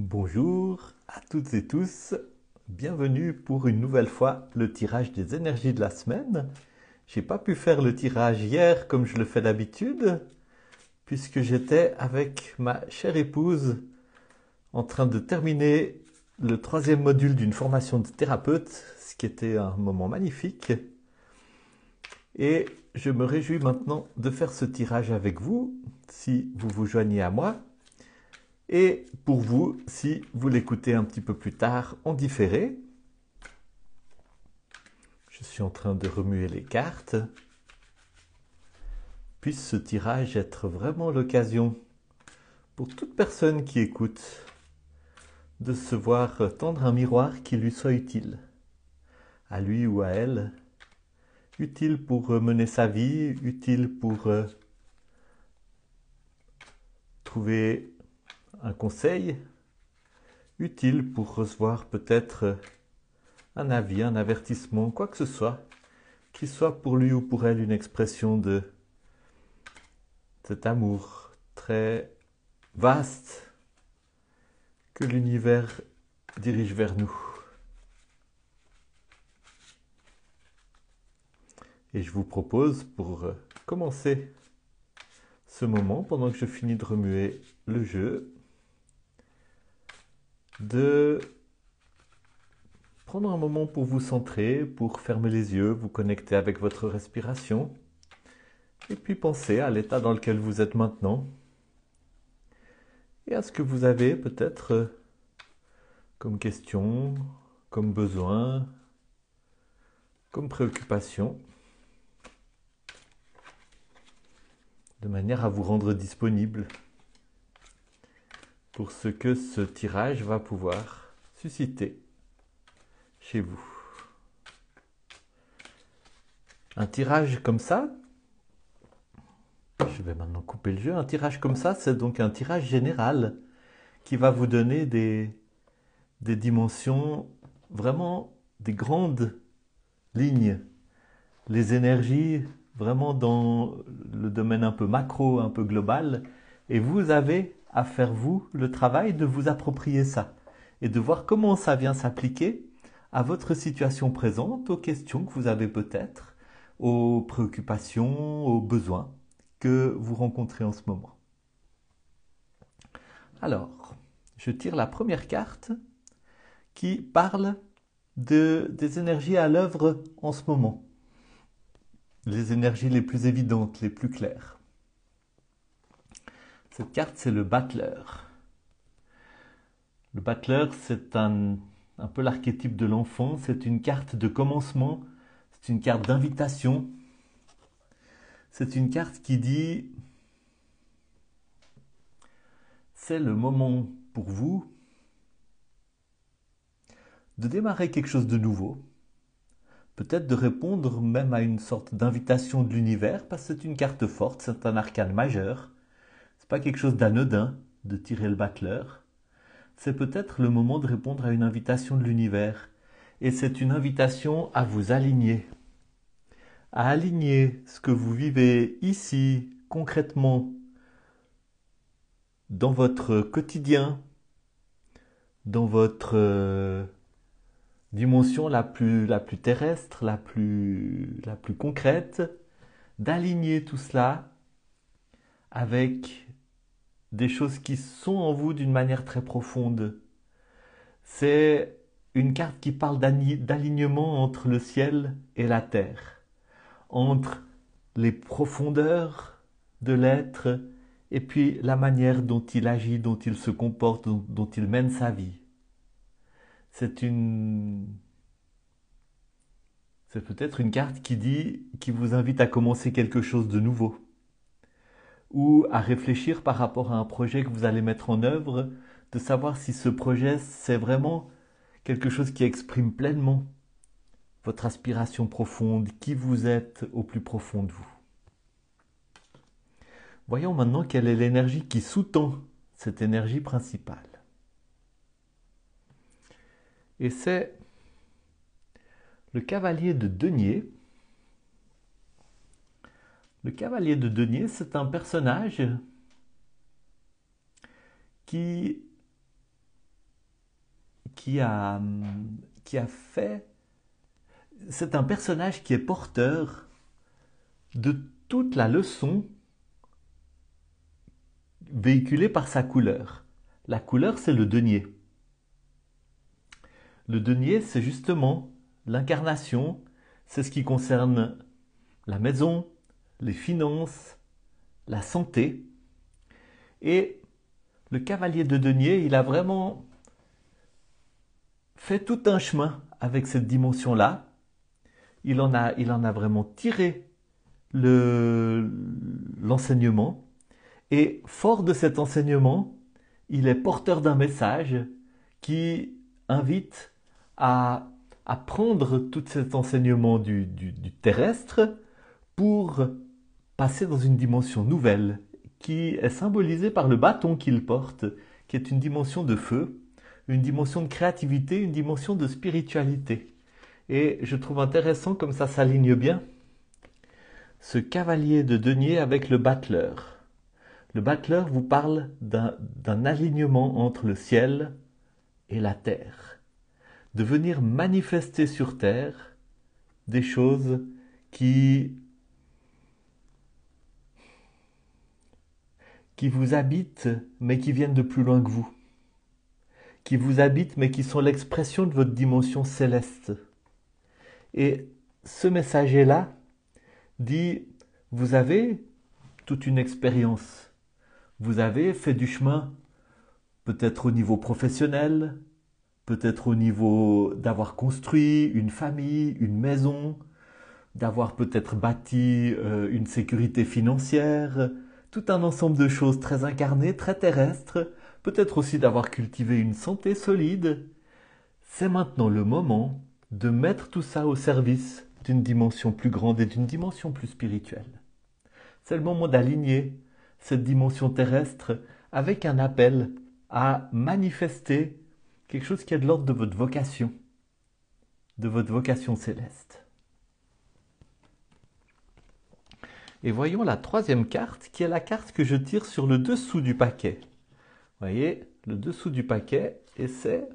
Bonjour à toutes et tous, bienvenue pour une nouvelle fois le tirage des énergies de la semaine. J'ai pas pu faire le tirage hier comme je le fais d'habitude, puisque j'étais avec ma chère épouse en train de terminer le troisième module d'une formation de thérapeute, ce qui était un moment magnifique. Et je me réjouis maintenant de faire ce tirage avec vous, si vous vous joignez à moi. Et pour vous, si vous l'écoutez un petit peu plus tard en différé, je suis en train de remuer les cartes. Puisse ce tirage être vraiment l'occasion pour toute personne qui écoute de se voir tendre un miroir qui lui soit utile, à lui ou à elle, utile pour mener sa vie, utile pour trouver un conseil, utile pour recevoir peut-être un avis, un avertissement, quoi que ce soit, qui soit pour lui ou pour elle une expression de cet amour très vaste que l'univers dirige vers nous. Et je vous propose, pour commencer ce moment, pendant que je finis de remuer le jeu, de prendre un moment pour vous centrer, pour fermer les yeux, vous connecter avec votre respiration, et puis penser à l'état dans lequel vous êtes maintenant, et à ce que vous avez peut-être comme question, comme besoin, comme préoccupation, de manière à vous rendre disponible pour ce que ce tirage va pouvoir susciter chez vous. Un tirage comme ça, je vais maintenant couper le jeu, un tirage comme ça, c'est donc un tirage général qui va vous donner des dimensions, vraiment des grandes lignes, les énergies vraiment dans le domaine un peu macro, un peu global, et vous avez à faire vous le travail de vous approprier ça et de voir comment ça vient s'appliquer à votre situation présente, aux questions que vous avez peut-être, aux préoccupations, aux besoins que vous rencontrez en ce moment. Alors, je tire la première carte qui parle des énergies à l'œuvre en ce moment. Les énergies les plus évidentes, les plus claires. Cette carte, c'est le battleur. Le battleur, c'est un peu l'archétype de l'enfant. C'est une carte de commencement. C'est une carte d'invitation. C'est une carte qui dit c'est le moment pour vous de démarrer quelque chose de nouveau. Peut-être de répondre même à une sorte d'invitation de l'univers, parce que c'est une carte forte, c'est un arcane majeur. C'est pas quelque chose d'anodin de tirer le battleur. C'est peut-être le moment de répondre à une invitation de l'univers. Et c'est une invitation à vous aligner. À aligner ce que vous vivez ici, concrètement, dans votre quotidien, dans votre dimension la plus terrestre, la plus concrète, d'aligner tout cela avec des choses qui sont en vous d'une manière très profonde. C'est une carte qui parle d'alignement entre le ciel et la terre, entre les profondeurs de l'être et puis la manière dont il agit, dont il se comporte, dont il mène sa vie. C'est peut-être une carte qui vous invite à commencer quelque chose de nouveau ou à réfléchir par rapport à un projet que vous allez mettre en œuvre, de savoir si ce projet c'est vraiment quelque chose qui exprime pleinement votre aspiration profonde, qui vous êtes au plus profond de vous. Voyons maintenant quelle est l'énergie qui sous-tend cette énergie principale. Et c'est le cavalier de denier. Le cavalier de denier, c'est un personnage qui qui a, qui a fait... C'est un personnage qui est porteur de toute la leçon véhiculée par sa couleur. La couleur, c'est le denier. Le denier, c'est justement l'incarnation, c'est ce qui concerne la maison, les finances, la santé. Et le cavalier de denier, il a vraiment fait tout un chemin avec cette dimension-là. Il en a vraiment tiré l'enseignement. Et fort de cet enseignement, il est porteur d'un message qui invite à prendre tout cet enseignement du terrestre pour passer dans une dimension nouvelle qui est symbolisée par le bâton qu'il porte, qui est une dimension de feu, une dimension de créativité, une dimension de spiritualité. Et je trouve intéressant comme ça s'aligne bien ce cavalier de denier avec le battleur. Le battleur vous parle d'un alignement entre le ciel et la terre. De venir manifester sur terre des choses qui vous habitent mais qui viennent de plus loin que vous. Qui vous habitent mais qui sont l'expression de votre dimension céleste. Et ce messager-là dit, vous avez toute une expérience. Vous avez fait du chemin, peut-être au niveau professionnel, peut-être au niveau d'avoir construit une famille, une maison, d'avoir peut-être bâti une sécurité financière, tout un ensemble de choses très incarnées, très terrestres, peut-être aussi d'avoir cultivé une santé solide. C'est maintenant le moment de mettre tout ça au service d'une dimension plus grande et d'une dimension plus spirituelle. C'est le moment d'aligner cette dimension terrestre avec un appel à manifester quelque chose qui est de l'ordre de votre vocation céleste. Et voyons la troisième carte, qui est la carte que je tire sur le dessous du paquet. Vous voyez, le dessous du paquet, et c'est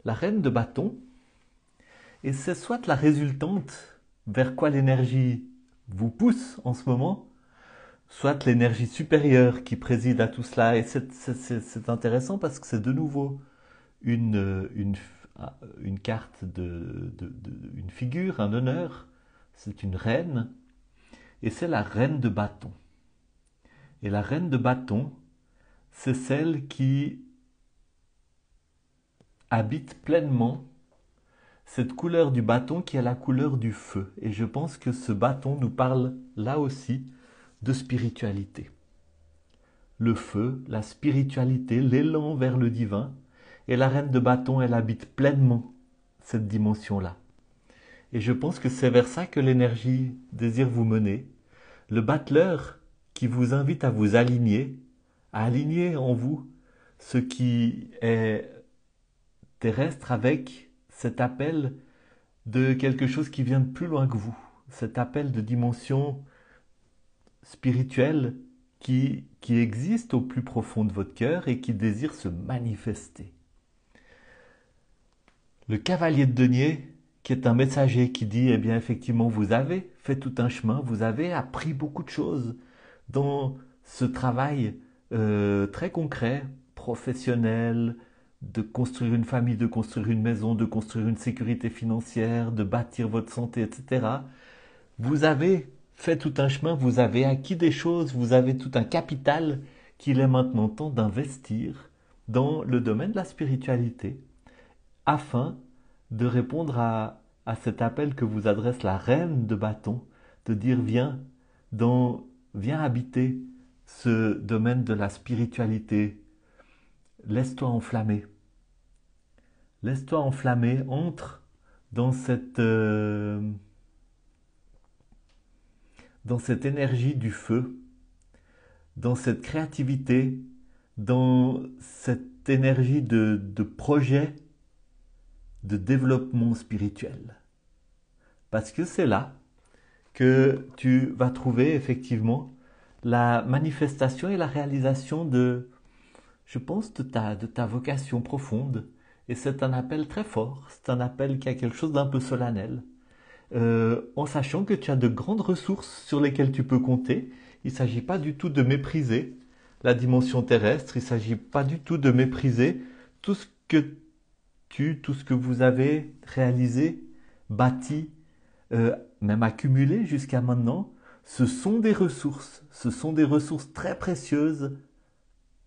la reine de bâton. Et c'est soit la résultante vers quoi l'énergie vous pousse en ce moment, soit l'énergie supérieure qui préside à tout cela. Et c'est intéressant parce que c'est de nouveau une carte une figure, un honneur. C'est une reine. Et c'est la reine de bâton. Et la reine de bâton, c'est celle qui habite pleinement cette couleur du bâton qui est la couleur du feu. Et je pense que ce bâton nous parle là aussi de spiritualité. Le feu, la spiritualité, l'élan vers le divin. Et la reine de bâton, elle habite pleinement cette dimension-là. Et je pense que c'est vers ça que l'énergie désire vous mener. Le battleur qui vous invite à vous aligner, à aligner en vous ce qui est terrestre avec cet appel de quelque chose qui vient de plus loin que vous. Cet appel de dimension spirituelle qui existe au plus profond de votre cœur et qui désire se manifester. Le cavalier de denier, qui est un messager qui dit, eh bien effectivement, vous avez fait tout un chemin, vous avez appris beaucoup de choses dans ce travail très concret, professionnel, de construire une famille, de construire une maison, de construire une sécurité financière, de bâtir votre santé, etc. Vous avez fait tout un chemin, vous avez acquis des choses, vous avez tout un capital qu'il est maintenant temps d'investir dans le domaine de la spiritualité afin de répondre à cet appel que vous adresse la reine de bâton, de dire viens habiter ce domaine de la spiritualité, laisse-toi enflammer. Laisse-toi enflammer, entre dans cette énergie du feu, dans cette créativité, dans cette énergie de projet, de développement spirituel. Parce que c'est là que tu vas trouver effectivement la manifestation et la réalisation de je pense, de ta vocation profonde. Et c'est un appel très fort, c'est un appel qui a quelque chose d'un peu solennel. En sachant que tu as de grandes ressources sur lesquelles tu peux compter. Il ne s'agit pas du tout de mépriser la dimension terrestre, il ne s'agit pas du tout de mépriser tout ce que tout ce que vous avez réalisé, bâti, même accumulé jusqu'à maintenant. Ce sont des ressources très précieuses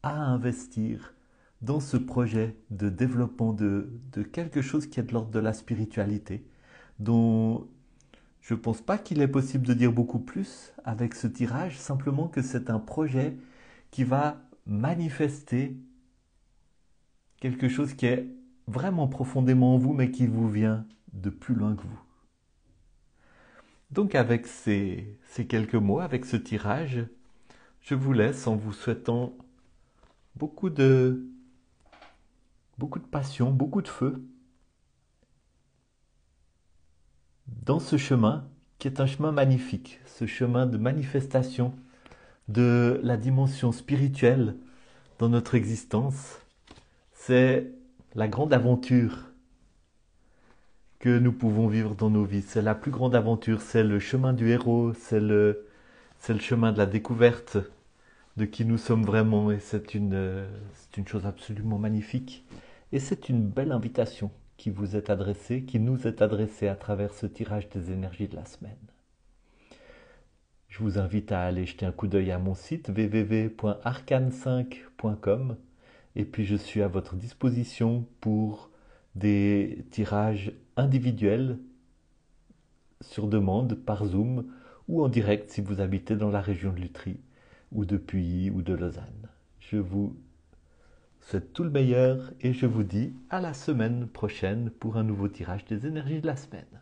à investir dans ce projet de développement de quelque chose qui est de l'ordre de la spiritualité, dont je ne pense pas qu'il est possible de dire beaucoup plus avec ce tirage, simplement que c'est un projet qui va manifester quelque chose qui est vraiment profondément en vous, mais qui vous vient de plus loin que vous. Donc avec ces quelques mots, avec ce tirage, je vous laisse en vous souhaitant beaucoup de passion, beaucoup de feu dans ce chemin qui est un chemin magnifique, ce chemin de manifestation de la dimension spirituelle dans notre existence. C'est la grande aventure que nous pouvons vivre dans nos vies. C'est la plus grande aventure, c'est le chemin du héros, c'est le chemin de la découverte de qui nous sommes vraiment, et c'est une chose absolument magnifique. Et c'est une belle invitation qui vous est adressée, qui nous est adressée à travers ce tirage des énergies de la semaine. Je vous invite à aller jeter un coup d'œil à mon site www.arcane5.com et puis je suis à votre disposition pour des tirages individuels sur demande par Zoom ou en direct si vous habitez dans la région de Lutry ou de Puy ou de Lausanne. Je vous souhaite tout le meilleur et je vous dis à la semaine prochaine pour un nouveau tirage des énergies de la semaine.